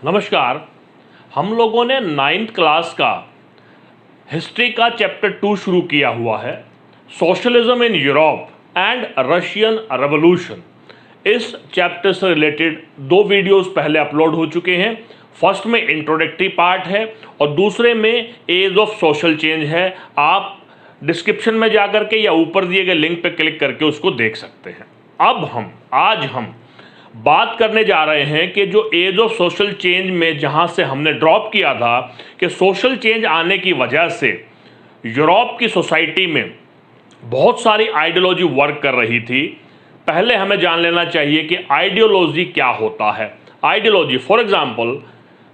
नमस्कार। हम लोगों ने 9th क्लास का हिस्ट्री का चैप्टर 2 शुरू किया हुआ है, socialism in Europe and Russian revolution. इस चैप्टर से रिलेटेड 2 वीडियोस पहले अपलोड हो चुके हैं। फर्स्ट में इंट्रोडक्टरी पार्ट है और दूसरे में एज ऑफ सोशल चेंज है। आप डिस्क्रिप्शन में जाकर के या ऊपर दिए गए लिंक पर क्लिक करके उसको देख सकते हैं। अब आज हम बात करने जा रहे हैं कि जो एज ऑफ सोशल चेंज में जहां से हमने ड्रॉप किया था कि सोशल चेंज आने की वजह से यूरोप की सोसाइटी में बहुत सारी आइडियोलॉजी वर्क कर रही थी। पहले हमें जान लेना चाहिए कि आइडियोलॉजी क्या होता है। आइडियोलॉजी, फॉर एग्जांपल,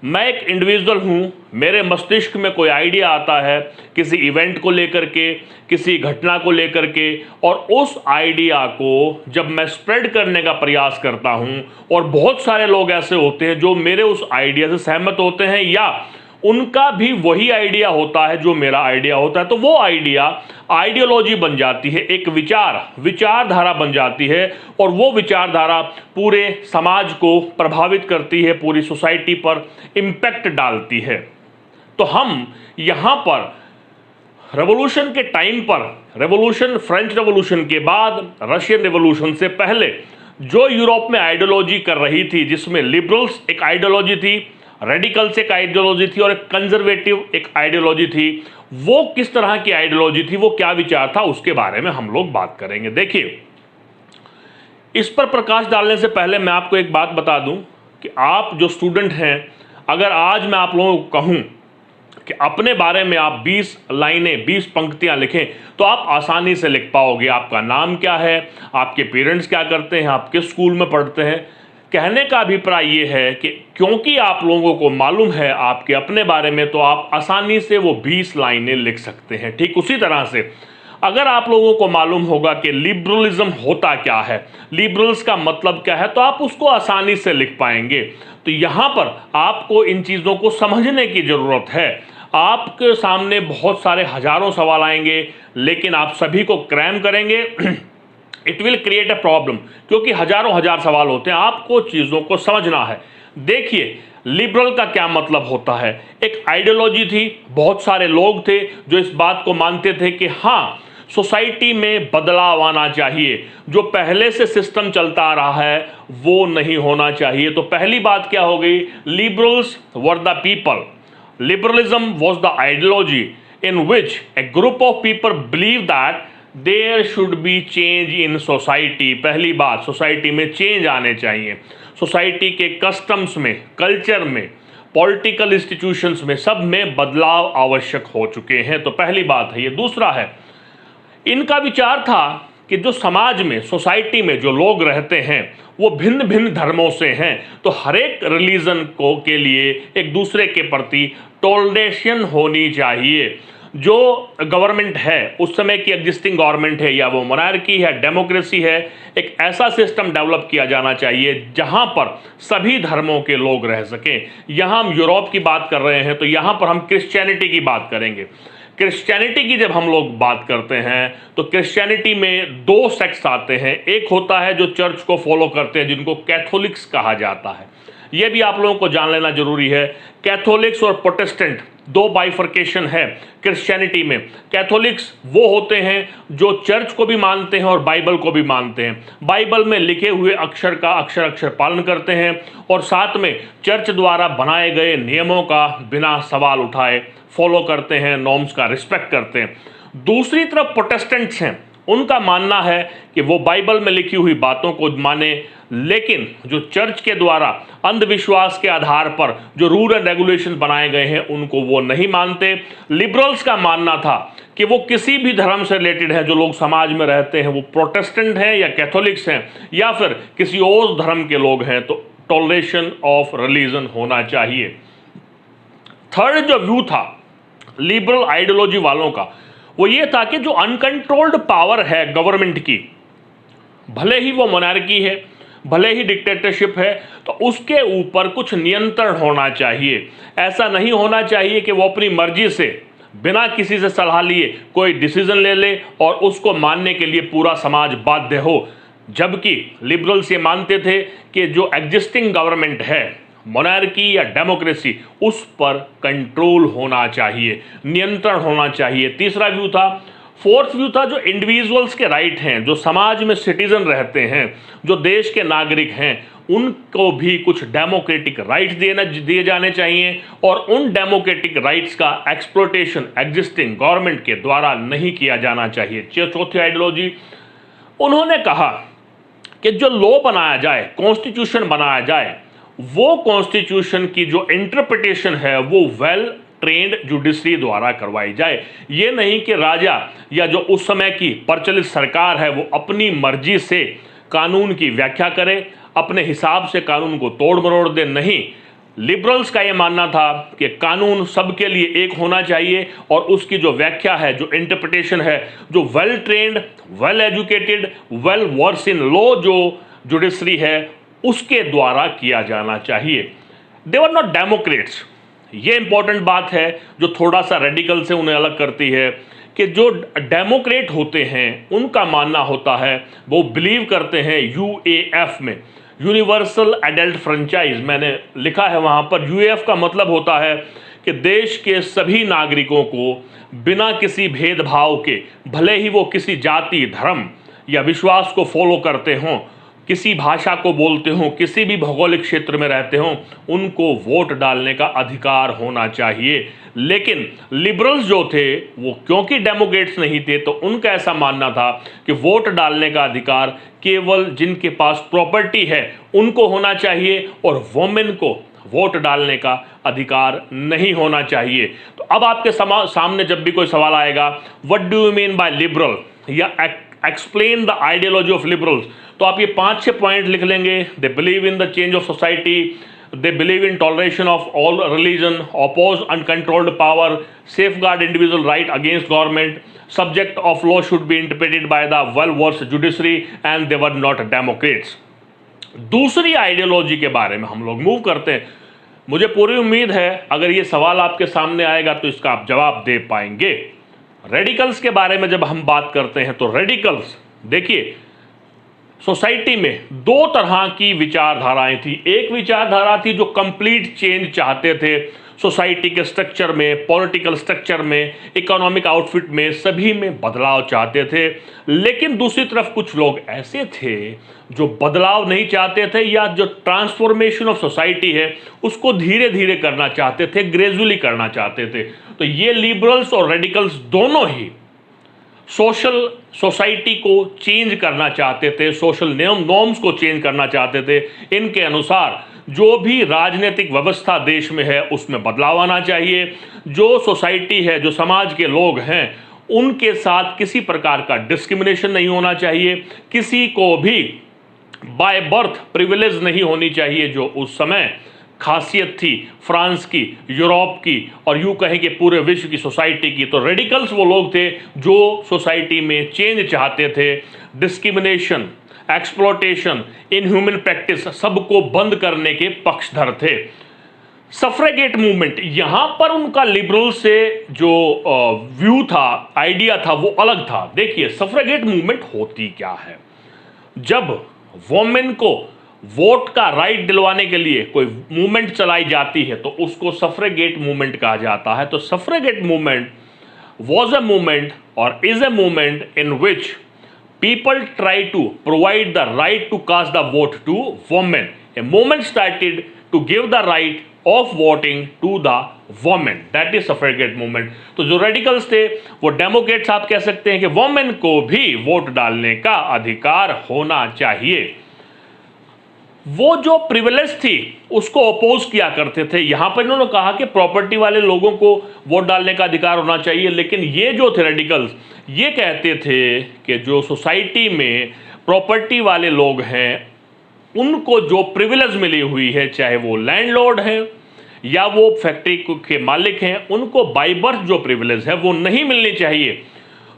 मैं एक इंडिविजुअल हूँ, मेरे मस्तिष्क में कोई आइडिया आता है किसी इवेंट को लेकर के, किसी घटना को लेकर के, और उस आइडिया को जब मैं स्प्रेड करने का प्रयास करता हूँ और बहुत सारे लोग ऐसे होते हैं जो मेरे उस आइडिया से सहमत होते हैं या उनका भी वही आइडिया होता है जो मेरा आइडिया होता है, तो वो आइडिया आइडियोलॉजी बन जाती है, एक विचारधारा बन जाती है और वो विचारधारा पूरे समाज को प्रभावित करती है, पूरी सोसाइटी पर इम्पैक्ट डालती है। तो हम यहाँ पर रेवोल्यूशन के टाइम पर, रेवोल्यूशन, फ्रेंच रेवोल्यूशन के बाद, रशियन रेवोल्यूशन से पहले जो यूरोप में आइडियोलॉजी कर रही थी, जिसमें लिबरल्स एक आइडियोलॉजी थी, रेडिकल्स एक आइडियोलॉजी थी और एक कंजर्वेटिव एक आइडियोलॉजी थी, वो किस तरह की आइडियोलॉजी थी, वो क्या विचार था, उसके बारे में हम लोग बात करेंगे। देखिए, इस पर प्रकाश डालने से पहले मैं आपको एक बात बता दूं कि आप जो स्टूडेंट हैं, अगर आज मैं आप लोगों को कहूं कि अपने बारे में आप 20 लाइनें, 20 पंक्तियां लिखें तो आप आसानी से लिख पाओगे। आपका नाम क्या है, आपके पेरेंट्स क्या करते हैं, आप किस स्कूल में पढ़ते हैं। कहने का अभिप्राय ये है कि क्योंकि आप लोगों को मालूम है आपके अपने बारे में, तो आप आसानी से वो 20 लाइनें लिख सकते हैं। ठीक उसी तरह से अगर आप लोगों को मालूम होगा कि लिबरलिज्म होता क्या है, लिबरल्स का मतलब क्या है, तो आप उसको आसानी से लिख पाएंगे। तो यहाँ पर आपको इन चीज़ों को समझने की ज़रूरत है। आपके सामने बहुत सारे हजारों सवाल आएंगे, लेकिन आप सभी को क्रैम करेंगे, it will create a problem, क्योंकि हजार सवाल होते हैं, आपको चीज़ों को समझना है। देखिए, लिबरल का क्या मतलब होता है। एक आइडियोलॉजी थी, बहुत सारे लोग थे जो इस बात को मानते थे कि हाँ, सोसाइटी में बदलाव आना चाहिए, जो पहले से सिस्टम चलता आ रहा है वो नहीं होना चाहिए। तो पहली बात क्या हो गई, liberals were the people. Liberalism was the ideology in which a group of people believe that there should be change in society. पहली बात, सोसाइटी में चेंज आने चाहिए, सोसाइटी के कस्टम्स में, कल्चर में, पॉलिटिकल इंस्टीट्यूशंस में, सब में बदलाव आवश्यक हो चुके हैं। तो पहली बात है ये। दूसरा है, इनका विचार था कि जो समाज में, सोसाइटी में जो लोग रहते हैं वो भिन्न भिन्न धर्मों से हैं, तो हर एक रिलीजन को के लिए एक दूसरे के प्रति टॉलरेशन होनी चाहिए। जो गवर्नमेंट है, उस समय की एग्जिस्टिंग गवर्नमेंट है, या वो मोनार्की है, डेमोक्रेसी है, एक ऐसा सिस्टम डेवलप किया जाना चाहिए जहां पर सभी धर्मों के लोग रह सकें। यहाँ हम यूरोप की बात कर रहे हैं, तो यहाँ पर हम क्रिश्चियनिटी की बात करेंगे। क्रिश्चियनिटी की जब हम लोग बात करते हैं तो क्रिश्चियनिटी में 2 सेक्ट्स आते हैं। एक होता है जो चर्च को फॉलो करते हैं, जिनको कैथोलिक्स कहा जाता है। यह भी आप लोगों को जान लेना जरूरी है। कैथोलिक्स और प्रोटेस्टेंट 2 बाइफर्केशन है क्रिश्चियनिटी में। कैथोलिक्स वो होते हैं जो चर्च को भी मानते हैं और बाइबल को भी मानते हैं, बाइबल में लिखे हुए अक्षर का अक्षर पालन करते हैं और साथ में चर्च द्वारा बनाए गए नियमों का बिना सवाल उठाए फॉलो करते हैं, नॉर्म्स का रिस्पेक्ट करते हैं। दूसरी तरफ प्रोटेस्टेंट्स हैं, उनका मानना है कि वो बाइबल में लिखी हुई बातों को माने, लेकिन जो चर्च के द्वारा अंधविश्वास के आधार पर जो रूल एंड रेगुलेशन बनाए गए हैं उनको वो नहीं मानते। लिबरल्स का मानना था कि वो किसी भी धर्म से रिलेटेड है, जो लोग समाज में रहते हैं, वो प्रोटेस्टेंट हैं या कैथोलिक्स हैं या फिर किसी और धर्म के लोग हैं, तो टॉलरेशन ऑफ रिलीजन होना चाहिए। थर्ड जो व्यू था लिबरल आइडियोलॉजी वालों का, वो ये था कि जो अनकंट्रोल्ड पावर है गवर्नमेंट की, भले ही वो मोनार्की है, भले ही डिक्टेटरशिप है, तो उसके ऊपर कुछ नियंत्रण होना चाहिए। ऐसा नहीं होना चाहिए कि वो अपनी मर्जी से बिना किसी से सलाह लिए कोई डिसीजन ले ले और उसको मानने के लिए पूरा समाज बाध्य हो। जबकि लिबरल्स ये मानते थे कि जो एग्जिस्टिंग गवर्नमेंट है मोनार्की या डेमोक्रेसी, उस पर कंट्रोल होना चाहिए, नियंत्रण होना चाहिए। तीसरा व्यू था। फोर्थ व्यू था जो इंडिविजुअल्स के राइट हैं, जो समाज में सिटीजन रहते हैं, जो देश के नागरिक हैं, उनको भी कुछ डेमोक्रेटिक राइट्स दिए जाने चाहिए और उन डेमोक्रेटिक राइट्स का एक्सप्लॉयटेशन एग्जिस्टिंग गवर्नमेंट के द्वारा नहीं किया जाना चाहिए। चौथी आइडियोलॉजी, उन्होंने कहा कि जो लॉ बनाया जाए, कॉन्स्टिट्यूशन बनाया जाए, वो कॉन्स्टिट्यूशन की जो इंटरप्रिटेशन है वो वेल ट्रेंड जुडिशरी द्वारा करवाई जाए। ये नहीं कि राजा या जो उस समय की प्रचलित सरकार है वो अपनी मर्जी से कानून की व्याख्या करे, अपने हिसाब से कानून को तोड़ मरोड़ दे। नहीं, लिबरल्स का ये मानना था कि कानून सबके लिए एक होना चाहिए और उसकी जो व्याख्या है, जो इंटरप्रिटेशन है, जो well trained, well educated, well versed in law जो जुडिशरी है उसके द्वारा किया जाना चाहिए। They were not democrats. ये इंपॉर्टेंट बात है जो थोड़ा सा रेडिकल से उन्हें अलग करती है कि जो डेमोक्रेट होते हैं उनका मानना होता है, वो बिलीव करते हैं यूएएफ में, यूनिवर्सल एडल्ट फ्रेंचाइज। मैंने लिखा है वहाँ पर, यूएएफ का मतलब होता है कि देश के सभी नागरिकों को बिना किसी भेदभाव के, भले ही वो किसी जाति, धर्म या विश्वास को फॉलो करते हों, किसी भाषा को बोलते हों, किसी भी भौगोलिक क्षेत्र में रहते हों, उनको वोट डालने का अधिकार होना चाहिए। लेकिन लिबरल्स जो थे वो क्योंकि डेमोक्रेट्स नहीं थे तो उनका ऐसा मानना था कि वोट डालने का अधिकार केवल जिनके पास प्रॉपर्टी है उनको होना चाहिए और वोमेन को वोट डालने का अधिकार नहीं होना चाहिए। तो अब आपके सामने जब भी कोई सवाल आएगा, what do you mean by liberal या explain the ideology of liberals, तो आप ये 5-6 पॉइंट लिख लेंगे। They believe in the change of society, they believe in toleration of all religion, oppose uncontrolled power, safeguard individual right against government, subject of law should be interpreted by the well-versed judiciary, and they were not Democrats. दूसरी ideology के बारे में हम लोग move करते हैं। मुझे पूरी उम्मीद है अगर ये सवाल आपके सामने आएगा तो इसका आप जवाब दे पाएंगे। रेडिकल्स के बारे में जब हम बात करते हैं तो रेडिकल्स, देखिए, सोसाइटी में दो तरह की विचारधाराएं थी। एक विचारधारा थी जो कंप्लीट चेंज चाहते थे सोसाइटी के स्ट्रक्चर में, पॉलिटिकल स्ट्रक्चर में, इकोनॉमिक आउटफिट में, सभी में बदलाव चाहते थे। लेकिन दूसरी तरफ कुछ लोग ऐसे थे जो बदलाव नहीं चाहते थे या जो ट्रांसफॉर्मेशन ऑफ सोसाइटी है उसको धीरे धीरे करना चाहते थे, ग्रेजुअली करना चाहते थे। तो ये लिबरल्स और रेडिकल्स दोनों ही सोशल सोसाइटी को चेंज करना चाहते थे, सोशल नॉर्म्स को चेंज करना चाहते थे। इनके अनुसार जो भी राजनीतिक व्यवस्था देश में है उसमें बदलाव आना चाहिए। जो सोसाइटी है, जो समाज के लोग हैं, उनके साथ किसी प्रकार का डिस्क्रिमिनेशन नहीं होना चाहिए, किसी को भी बाय बर्थ प्रिविलेज नहीं होनी चाहिए, जो उस समय खासियत थी फ्रांस की, यूरोप की और यूं कहें कि पूरे विश्व की सोसाइटी की। तो रेडिकल्स वो लोग थे जो सोसाइटी में चेंज चाहते थे, डिस्क्रिमिनेशन, एक्सप्लॉयटेशन, इनह्यूमन प्रैक्टिस सबको बंद करने के पक्षधर थे। सफ्रेगेट मूवमेंट, यहां पर उनका लिबरल से जो व्यू था, आइडिया था, वो अलग था। देखिए, सफ्रेगेट मूवमेंट होती क्या है। जब वोमेन को वोट का राइट दिलवाने के लिए कोई मूवमेंट चलाई जाती है तो उसको सफ्रेगेट मूवमेंट कहा जाता है। तो सफ्रेगेट movement was a movement or is a movement in which people try to provide the right to cast the vote to women. A movement started to give the right of voting to the women. That is suffragette movement. तो जो radicals थे वो Democrats आप कह सकते हैं कि women को भी वोट डालने का अधिकार होना चाहिए। वो जो प्रिविलेज थी उसको अपोज किया करते थे। यहां पर इन्होंने कहा कि प्रॉपर्टी वाले लोगों को वोट डालने का अधिकार होना चाहिए, लेकिन ये जो थे रेडिकल्स, ये कहते थे कि जो सोसाइटी में प्रॉपर्टी वाले लोग हैं उनको जो प्रिविलेज मिली हुई है, चाहे वो लैंडलॉर्ड हैं या वो फैक्ट्री के मालिक हैं, उनको बाय बर्थ जो प्रिविलेज है वो नहीं मिलनी चाहिए।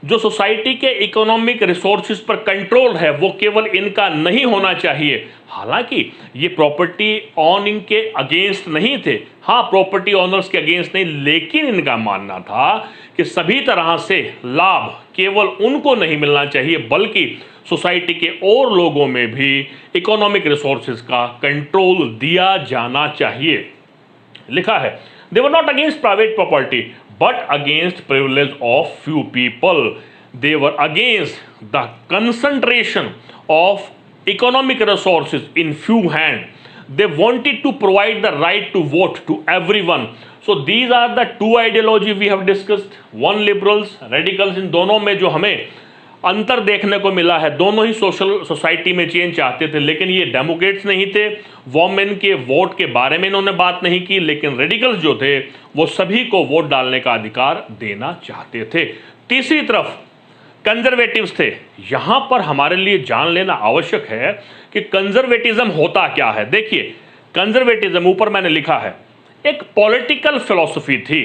जो सोसाइटी के इकोनॉमिक रिसोर्सेज पर कंट्रोल है वो केवल इनका नहीं होना चाहिए। हालांकि ये प्रॉपर्टी ऑनिंग के अगेंस्ट नहीं थे, हाँ प्रॉपर्टी ऑनर्स के अगेंस्ट नहीं, लेकिन इनका मानना था कि सभी तरह से लाभ केवल उनको नहीं मिलना चाहिए बल्कि सोसाइटी के और लोगों में भी इकोनॉमिक रिसोर्सेज का कंट्रोल दिया जाना चाहिए। लिखा है, they were not against private property but against privilege of few people. They were against the concentration of economic resources in few hand. They wanted to provide the right to vote to everyone. So these are the two ideology we have discussed. One liberals, radicals, इन दोनों में जो हमें अंतर देखने को मिला है, दोनों ही सोशल सोसाइटी में चेंज चाहते थे, लेकिन ये डेमोक्रेट्स नहीं थे। वोमेन के वोट के बारे में इन्होंने बात नहीं की, लेकिन रेडिकल्स जो थे वो सभी को वोट डालने का अधिकार देना चाहते थे। तीसरी तरफ कंजर्वेटिव्स थे। यहां पर हमारे लिए जान लेना आवश्यक है कि कंजर्वेटिज्म होता क्या है। देखिए, कंजर्वेटिज्म ऊपर मैंने लिखा है, एक पॉलिटिकल फिलॉसफी थी,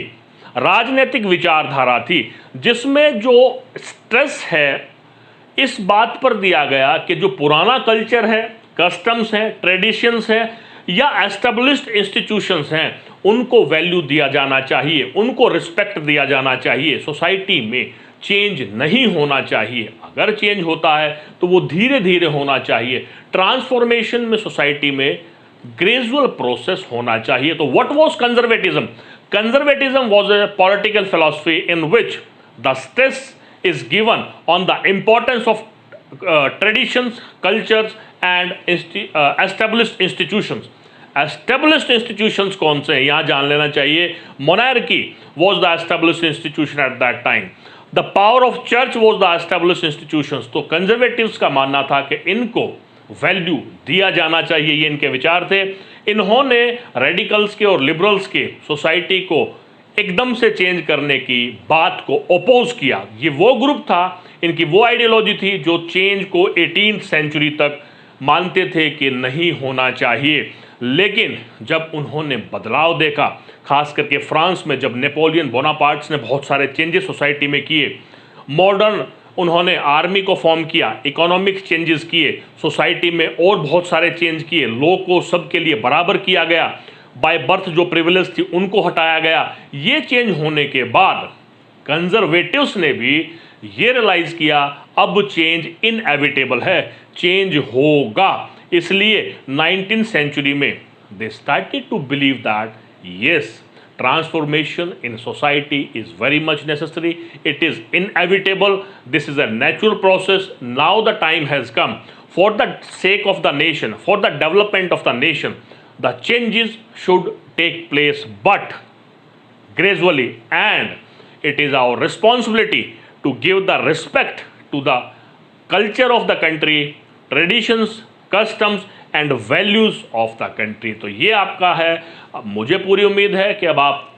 राजनीतिक विचारधारा थी, जिसमें जो स्ट्रेस है इस बात पर दिया गया कि जो पुराना कल्चर है, कस्टम्स हैं, ट्रेडिशंस हैं या एस्टेब्लिश्ड इंस्टीट्यूशंस हैं, उनको वैल्यू दिया जाना चाहिए, उनको रिस्पेक्ट दिया जाना चाहिए। सोसाइटी में चेंज नहीं होना चाहिए, अगर चेंज होता है तो वो धीरे धीरे होना चाहिए। ट्रांसफॉर्मेशन में सोसाइटी में ग्रेजुअल प्रोसेस होना चाहिए। तो what was conservatism? Conservatism was a political philosophy in which the stress is given on the importance of traditions, cultures and established institutions. Established institutions कौन से हैं यहां जान लेना चाहिए। Monarchy was the established institution at that time. The power of church was the established institutions. तो conservatives का मानना था कि इनको वैल्यू दिया जाना चाहिए, ये इनके विचार थे। इन्होंने रेडिकल्स के और लिबरल्स के सोसाइटी को एकदम से चेंज करने की बात को अपोज किया। ये वो ग्रुप था, इनकी वो आइडियोलॉजी थी जो चेंज को 18th सेंचुरी तक मानते थे कि नहीं होना चाहिए। लेकिन जब उन्होंने बदलाव देखा, खास करके फ्रांस में जब नेपोलियन बोनापार्ट्स ने बहुत सारे चेंजेस सोसाइटी में किए, मॉडर्न उन्होंने आर्मी को फॉर्म किया, इकोनॉमिक चेंजेस किए, सोसाइटी में और बहुत सारे चेंज किए, लोगों को सबके लिए बराबर किया गया, बाय बर्थ जो प्रिविलेज थी उनको हटाया गया। ये चेंज होने के बाद कंजर्वेटिव्स ने भी ये रियलाइज किया अब चेंज इनएविटेबल है, चेंज होगा। इसलिए 19th सेंचुरी में they started to believe that yes, transformation in society is very much necessary, it is inevitable, this is a natural process. Now the time has come for the sake of the nation, for the development of the nation, the changes should take place but gradually, and it is our responsibility to give the respect to the culture of the country, traditions, customs and values of the country. तो ये आपका है। अब मुझे पूरी उम्मीद है कि अब आप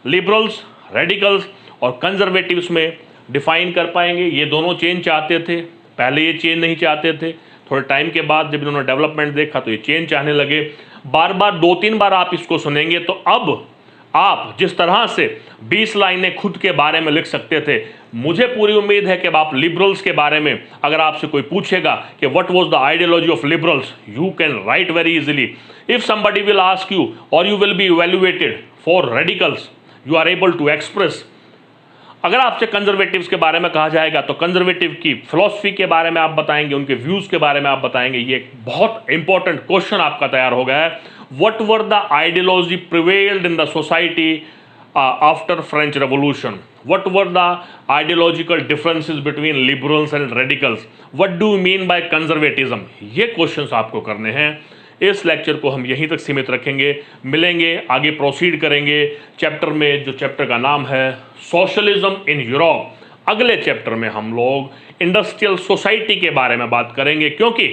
लिबरल्स, रेडिकल्स और कंजर्वेटिव्स में डिफाइन कर पाएंगे। ये दोनों चेंज चाहते थे, पहले ये चेंज नहीं चाहते थे, थोड़े टाइम के बाद जब इन्होंने डेवलपमेंट देखा तो ये चेंज चाहने लगे। बार बार 2-3 बार आप इसको सुनेंगे तो अब आप जिस तरह से 20 लाइनें खुद के बारे में लिख सकते थे, मुझे पूरी उम्मीद है कि अब आप लिबरल्स के बारे में अगर आपसे कोई पूछेगा कि what was the ideology of liberals, you can write very easily. If somebody will ask you or you will be evaluated for radicals, you are able to express. अगर आपसे कंजर्वेटिव्स के बारे में कहा जाएगा तो कंजर्वेटिव की फिलॉसफी के बारे में आप बताएंगे, उनके व्यूज़ के बारे में आप बताएंगे। ये एक बहुत इंपॉर्टेंट क्वेश्चन आपका तैयार हो गया है। What were the ideology prevailed in the society after French revolution? What were the ideological differences between liberals and radicals? What do you mean by conservatism? ये क्वेश्चंस आपको करने हैं। इस लेक्चर को हम यहीं तक सीमित रखेंगे, मिलेंगे, आगे प्रोसीड करेंगे चैप्टर में, जो चैप्टर का नाम है सोशलिज्म इन यूरोप। अगले चैप्टर में हम लोग इंडस्ट्रियल सोसाइटी के बारे में बात करेंगे, क्योंकि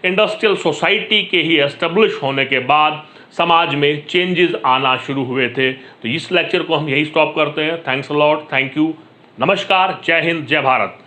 इंडस्ट्रियल सोसाइटी के ही एस्टेब्लिश होने के बाद समाज में चेंजेस आना शुरू हुए थे। तो इस लेक्चर को हम यही स्टॉप करते हैं। Thanks a lot, thank you, नमस्कार, जय हिंद, जय भारत।